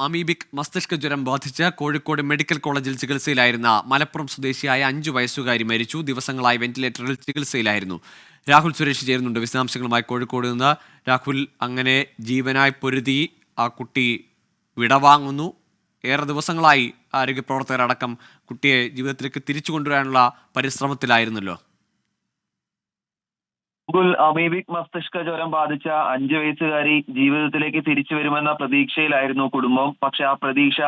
Amoebic മസ്തിഷ്ക ജ്വരം ബാധിച്ച് കോഴിക്കോട് മെഡിക്കൽ കോളേജിൽ ചികിത്സയിലായിരുന്ന മലപ്പുറം സ്വദേശിയായ 5 വയസ്സുകാരി മരിച്ചു. ദിവസങ്ങളായി വെന്റിലേറ്ററിൽ ചികിത്സയിലായിരുന്നു. രാഹുൽ സുരേഷ് ചേരുന്നുണ്ട് വിശദാംശങ്ങളുമായി കോഴിക്കോട് നിന്ന്. രാഹുൽ, അങ്ങനെ ജീവനായി പൊരുതി ആ കുട്ടി വിടവാങ്ങുന്നു. ഏറെ ദിവസങ്ങളായി ആരോഗ്യ പ്രവർത്തകരടക്കം കുട്ടിയെ ജീവിതത്തിലേക്ക് തിരിച്ചു കൊണ്ടുവരാനുള്ള പരിശ്രമത്തിലായിരുന്നല്ലോ. അമീബിക് മസ്തിഷ്ക ജ്വരം ബാധിച്ച 5 വയസ്സുകാരി ജീവിതത്തിലേക്ക് തിരിച്ചു വരുമെന്ന പ്രതീക്ഷയിലായിരുന്നു കുടുംബം. പക്ഷെ ആ പ്രതീക്ഷ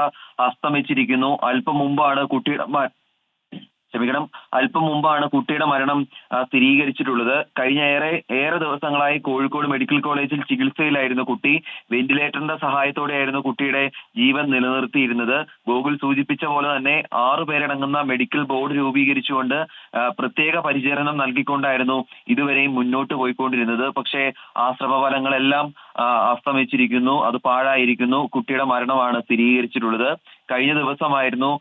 അസ്തമിച്ചിരിക്കുന്നു. അല്പം മുമ്പാണ് കുട്ടിയുടെ മരണം സ്ഥിരീകരിച്ചിട്ടുള്ളത്. കഴിഞ്ഞ ഏറെ ദിവസങ്ങളായി കോഴിക്കോട് മെഡിക്കൽ കോളേജിൽ ചികിത്സയിലായിരുന്നു കുട്ടി. വെന്റിലേറ്ററിന്റെ സഹായത്തോടെയായിരുന്നു കുട്ടിയുടെ ജീവൻ നിലനിർത്തിയിരുന്നത്. ഗോകുൽ സൂചിപ്പിച്ച പോലെ തന്നെ 6 പേരടങ്ങുന്ന മെഡിക്കൽ ബോർഡ് രൂപീകരിച്ചുകൊണ്ട് പ്രത്യേക പരിചരണം നൽകിക്കൊണ്ടായിരുന്നു ഇതുവരെയും മുന്നോട്ട് പോയിക്കൊണ്ടിരുന്നത്. പക്ഷേ ആ ശ്രമഫലങ്ങളെല്ലാം അസ്തമിച്ചിരിക്കുന്നു. അത് പാഴായിരിക്കുന്നു. കുട്ടിയുടെ മരണമാണ് സ്ഥിരീകരിച്ചിട്ടുള്ളത്. കഴിഞ്ഞ ദിവസമായിരുന്നു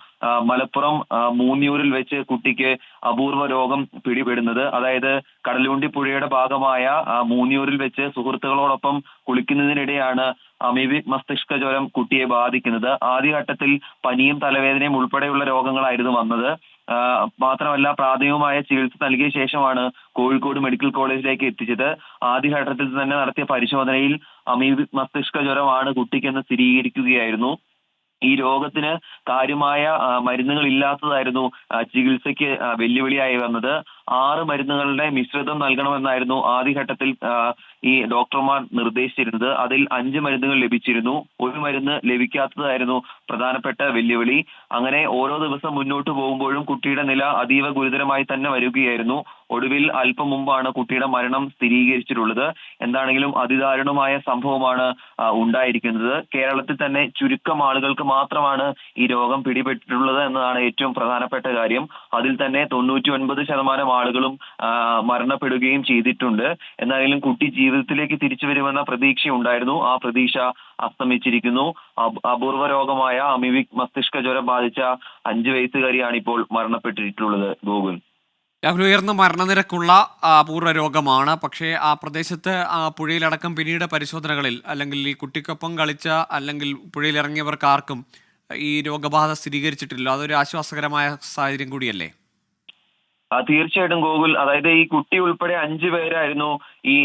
മലപ്പുറം മൂന്നിയൂരിൽ വെച്ച് കുട്ടിക്ക് അപൂർവ രോഗം പിടിപെടുന്നത്. അതായത് കടലുണ്ടി പുഴയുടെ ഭാഗമായ മൂന്നിയൂരിൽ വെച്ച് സുഹൃത്തുക്കളോടൊപ്പം കുളിക്കുന്നതിനിടെയാണ് അമീബിക് മസ്തിഷ്ക ജ്വരം കുട്ടിയെ ബാധിക്കുന്നത്. ആദ്യഘട്ടത്തിൽ പനിയും തലവേദനയും ഉൾപ്പെടെയുള്ള രോഗങ്ങളായിരുന്നു വന്നത്. മാത്രമല്ല, പ്രാഥമികമായ ചികിത്സ നൽകിയ ശേഷമാണ് കോഴിക്കോട് മെഡിക്കൽ കോളേജിലേക്ക് എത്തിച്ചത്. ആദ്യഘട്ടത്തിൽ തന്നെ നടത്തിയ പരിശോധനയിൽ അമീബിക് മസ്തിഷ്ക ജ്വരമാണ് കുട്ടിക്കെന്ന് സ്ഥിരീകരിക്കുകയായിരുന്നു. ഈ രോഗത്തിന് കാര്യമായ മരുന്നുകൾ ഇല്ലാത്തതായിരുന്നു ചികിത്സയ്ക്ക് വെല്ലുവിളിയായി വന്നത്. 6 മരുന്നുകളുടെ മിശ്രിതം നൽകണമെന്നായിരുന്നു ആദ്യഘട്ടത്തിൽ ഈ ഡോക്ടർമാർ നിർദ്ദേശിച്ചിരുന്നത്. അതിൽ 5 മരുന്നുകൾ ലഭിച്ചിരുന്നു. ഒരു മരുന്ന് ലഭിക്കാത്തതായിരുന്നു പ്രധാനപ്പെട്ട വെല്ലുവിളി. അങ്ങനെ ഓരോ ദിവസം മുന്നോട്ട് പോകുമ്പോഴും കുട്ടിയുടെ നില അതീവ ഗുരുതരമായി തന്നെ വരികയായിരുന്നു. ഒടുവിൽ അല്പം മുമ്പാണ് കുട്ടിയുടെ മരണം സ്ഥിരീകരിച്ചിട്ടുള്ളത്. എന്താണെങ്കിലും അതിദാരുണമായ സംഭവമാണ് ഉണ്ടായിരിക്കുന്നത്. കേരളത്തിൽ തന്നെ ചുരുക്കം ആളുകൾക്ക് മാത്രമാണ് ഈ രോഗം പിടിപെട്ടിട്ടുള്ളത് എന്നതാണ് ഏറ്റവും പ്രധാനപ്പെട്ട കാര്യം. അതിൽ തന്നെ 99% ആളുകളും മരണപ്പെടുകയും ചെയ്തിട്ടുണ്ട്. എന്തായാലും കുട്ടി ജീവിതത്തിലേക്ക് തിരിച്ചു വരുമെന്ന പ്രതീക്ഷ ഉണ്ടായിരുന്നു. ആ പ്രതീക്ഷ അസ്തമിച്ചിരിക്കുന്നു. അപൂർവ രോഗമായ അമീബിക് മസ്തിഷ്ക ജ്വരം ബാധിച്ച 5 വയസ്സുകാരിയാണ് ഇപ്പോൾ മരണപ്പെട്ടിട്ടുള്ളത്. ഗോകുൽ, ഉയർന്ന മരണനിരക്കുള്ള അപൂർവ രോഗമാണ്. പക്ഷേ ആ പ്രദേശത്ത് പുഴയിലടക്കം പിന്നീട് പരിശോധനകളിൽ അല്ലെങ്കിൽ ഈ കുട്ടിക്കൊപ്പം കളിച്ച അല്ലെങ്കിൽ പുഴയിലിറങ്ങിയവർക്ക് ആർക്കും ഈ രോഗബാധ സ്ഥിരീകരിച്ചിട്ടില്ല. അതൊരു ആശ്വാസകരമായ സാഹചര്യം കൂടിയല്ലേ? തീർച്ചയായിട്ടും ഗോകുൽ, അതായത് ഈ കുട്ടി ഉൾപ്പെടെ 5 പേരായിരുന്നു ഈ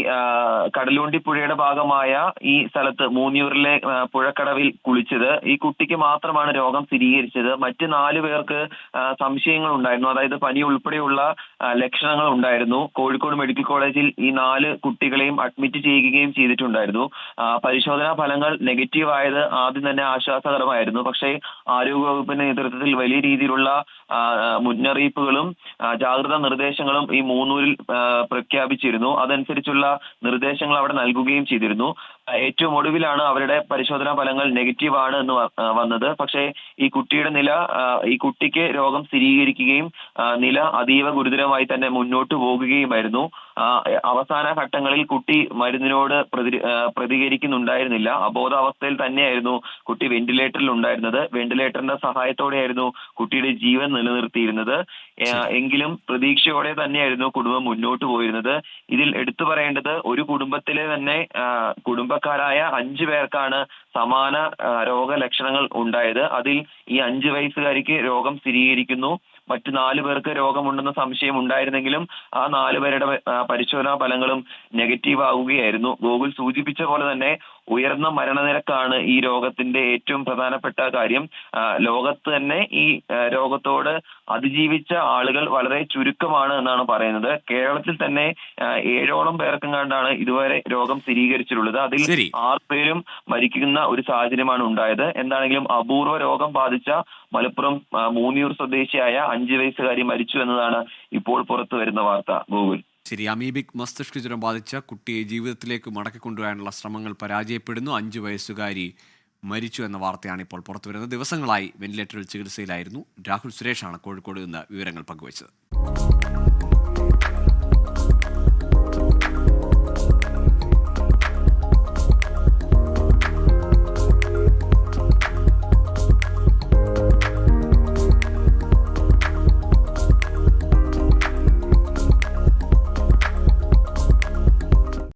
കടലുണ്ടി പുഴയുടെ ഭാഗമായ ഈ സ്ഥലത്ത് മൂന്നിയൂരിലെ പുഴക്കടവിൽ കുളിച്ചത്. ഈ കുട്ടിക്ക് മാത്രമാണ് രോഗം സ്ഥിരീകരിച്ചത്. മറ്റ് 4 പേർക്ക് സംശയങ്ങൾ ഉണ്ടായിരുന്നു. അതായത് പനി ഉൾപ്പെടെയുള്ള ലക്ഷണങ്ങൾ ഉണ്ടായിരുന്നു. കോഴിക്കോട് മെഡിക്കൽ കോളേജിൽ ഈ 4 കുട്ടികളെയും അഡ്മിറ്റ് ചെയ്യുകയും ചെയ്തിട്ടുണ്ടായിരുന്നു. പരിശോധനാ ഫലങ്ങൾ നെഗറ്റീവ് ആയത് ആദ്യം തന്നെ ആശ്വാസകരമായിരുന്നു. പക്ഷേ ആരോഗ്യവകുപ്പിന്റെ നേതൃത്വത്തിൽ വലിയ രീതിയിലുള്ള മുന്നറിയിപ്പുകളും ജാഗ്രതാ നിർദ്ദേശങ്ങളും ഈ മൂന്നൂരിൽ പ്രഖ്യാപിച്ചിരുന്നു. അതനുസരിച്ചുള്ള നിർദ്ദേശങ്ങൾ അവിടെ നൽകുകയും ചെയ്തിരുന്നു. ഏറ്റവും ഒടുവിലാണ് അവരുടെ പരിശോധനാ ഫലങ്ങൾ നെഗറ്റീവ് ആണ് എന്ന് വന്നത്. പക്ഷേ ഈ കുട്ടിക്ക് രോഗം സ്ഥിരീകരിക്കുകയും നില അതീവ ഗുരുതരമായി തന്നെ മുന്നോട്ട് പോകുകയുമായിരുന്നു. അവസാന ഘട്ടങ്ങളിൽ കുട്ടി മരുന്നിനോട് പ്രതികരിക്കുന്നുണ്ടായിരുന്നില്ല. അബോധാവസ്ഥയിൽ തന്നെയായിരുന്നു കുട്ടി വെന്റിലേറ്ററിൽ ഉണ്ടായിരുന്നത്. വെന്റിലേറ്ററിന്റെ സഹായത്തോടെയായിരുന്നു കുട്ടിയുടെ ജീവൻ നിലനിർത്തിയിരുന്നത്. എങ്കിലും പ്രതീക്ഷയോടെ തന്നെയായിരുന്നു കുടുംബം മുന്നോട്ട് പോയിരുന്നത്. ഇതിൽ എടുത്തു പറയേണ്ടത്, ഒരു കുടുംബത്തിലെ തന്നെ കുടുംബക്കാരായ 5 പേർക്കാണ് സമാന രോഗലക്ഷണങ്ങൾ ഉണ്ടായത്. അതിൽ ഈ 5 വയസ്സുകാരിക്ക് രോഗം സ്ഥിരീകരിക്കുന്നു. മറ്റു 4 പേർക്ക് രോഗമുണ്ടെന്ന സംശയം ഉണ്ടായിരുന്നെങ്കിലും ആ 4 പേരുടെ പരിശോധനാ ഫലങ്ങളും നെഗറ്റീവ് ആവുകയായിരുന്നു. ഗോകുൽ സൂചിപ്പിച്ച പോലെ തന്നെ ഉയർന്ന മരണനിരക്കാണ് ഈ രോഗത്തിന്റെ ഏറ്റവും പ്രധാനപ്പെട്ട കാര്യം. ലോകത്ത് തന്നെ ഈ രോഗത്തോട് അതിജീവിച്ച ആളുകൾ വളരെ ചുരുക്കമാണ് എന്നാണ് പറയുന്നത്. കേരളത്തിൽ തന്നെ 7ഓളം പേർക്കെങ്ങാണ്ടാണ് ഇതുവരെ രോഗം സ്ഥിരീകരിച്ചിട്ടുള്ളത്. അതിൽ 6 പേരും മരിക്കുന്ന ഒരു സാഹചര്യമാണ് ഉണ്ടായത്. എന്താണെങ്കിലും അപൂർവ രോഗം ബാധിച്ച മലപ്പുറം മൂന്നിയൂർ സ്വദേശിയായ 5 വയസ്സുകാരി മരിച്ചു എന്നതാണ് ഇപ്പോൾ പുറത്തു വരുന്ന വാർത്ത. ഗൂഗിൾ, ശരി. അമീബിക് മസ്തിഷ്ക ജ്വരം ബാധിച്ച കുട്ടിയെ ജീവിതത്തിലേക്ക് മടക്കിക്കൊണ്ടുവരാനുള്ള ശ്രമങ്ങൾ പരാജയപ്പെടുന്നു. 5 വയസ്സുകാരി മരിച്ചു എന്ന വാർത്തയാണ് ഇപ്പോൾ പുറത്തുവരുന്നത്. ദിവസങ്ങളായി വെന്റിലേറ്ററിൽ ചികിത്സയിലായിരുന്നു. രാഹുൽ സുരേഷാണ് കോഴിക്കോട് നിന്ന് വിവരങ്ങൾ പങ്കുവച്ചത്.